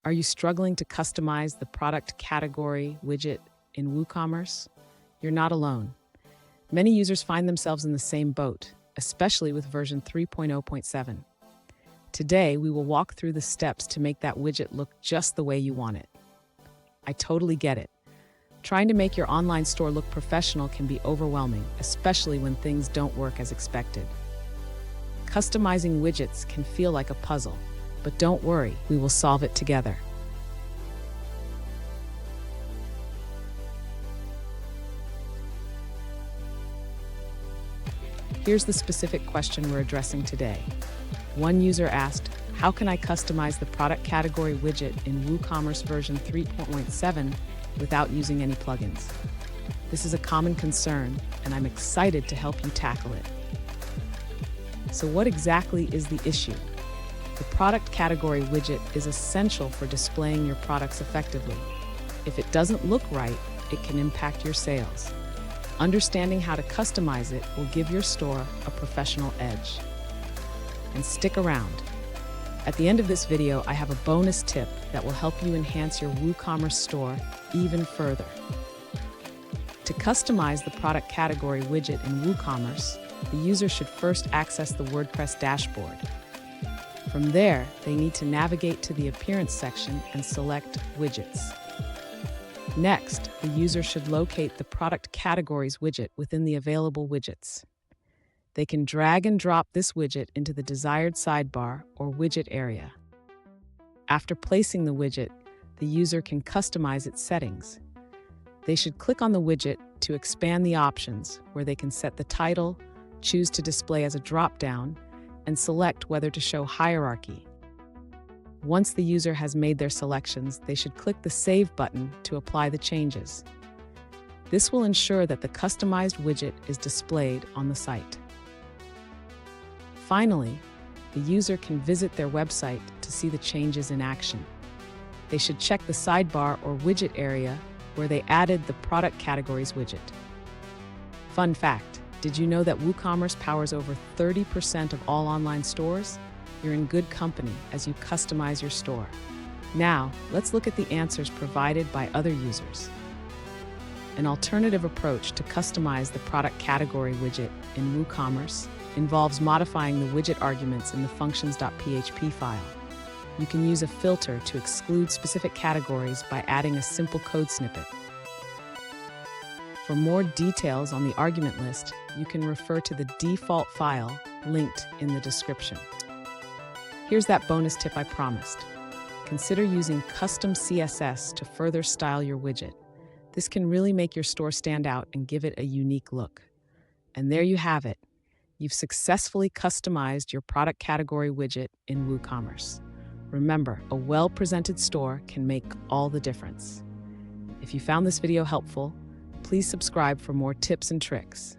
Are you struggling to customize the product category widget in WooCommerce? You're not alone. Many users find themselves in the same boat, especially with version 3.0.7. Today, we will walk through the steps to make that widget look just the way you want it. I totally get it. Trying to make your online store look professional can be overwhelming, especially when things don't work as expected. Customizing widgets can feel like a puzzle, but don't worry, we will solve it together. Here's the specific question we're addressing today. One user asked, how can I customize the product category widget in WooCommerce version 3.7 without using any plugins? This is a common concern, and I'm excited to help you tackle it. So what exactly is the issue? The product category widget is essential for displaying your products effectively. If it doesn't look right, it can impact your sales. Understanding how to customize it will give your store a professional edge. And stick around. At the end of this video, I have a bonus tip that will help you enhance your WooCommerce store even further. To customize the product category widget in WooCommerce, the user should first access the WordPress dashboard. From there, they need to navigate to the Appearance section and select Widgets. Next, the user should locate the Product Categories widget within the available widgets. They can drag and drop this widget into the desired sidebar or widget area. After placing the widget, the user can customize its settings. They should click on the widget to expand the options, where they can set the title, choose to display as a drop-down, and select whether to show hierarchy. Once the user has made their selections, they should click the Save button to apply the changes. This will ensure that the customized widget is displayed on the site. Finally, the user can visit their website to see the changes in action. They should check the sidebar or widget area where they added the Product Categories widget. Fun fact, did you know that WooCommerce powers over 30% of all online stores? You're in good company as you customize your store. Now, let's look at the answers provided by other users. An alternative approach to customize the product category widget in WooCommerce involves modifying the widget arguments in the functions.php file. You can use a filter to exclude specific categories by adding a simple code snippet. For more details on the argument list, you can refer to the default file linked in the description. Here's that bonus tip I promised. Consider using custom CSS to further style your widget. This can really make your store stand out and give it a unique look. And there you have it. You've successfully customized your product category widget in WooCommerce. Remember, a well-presented store can make all the difference. If you found this video helpful, please subscribe for more tips and tricks.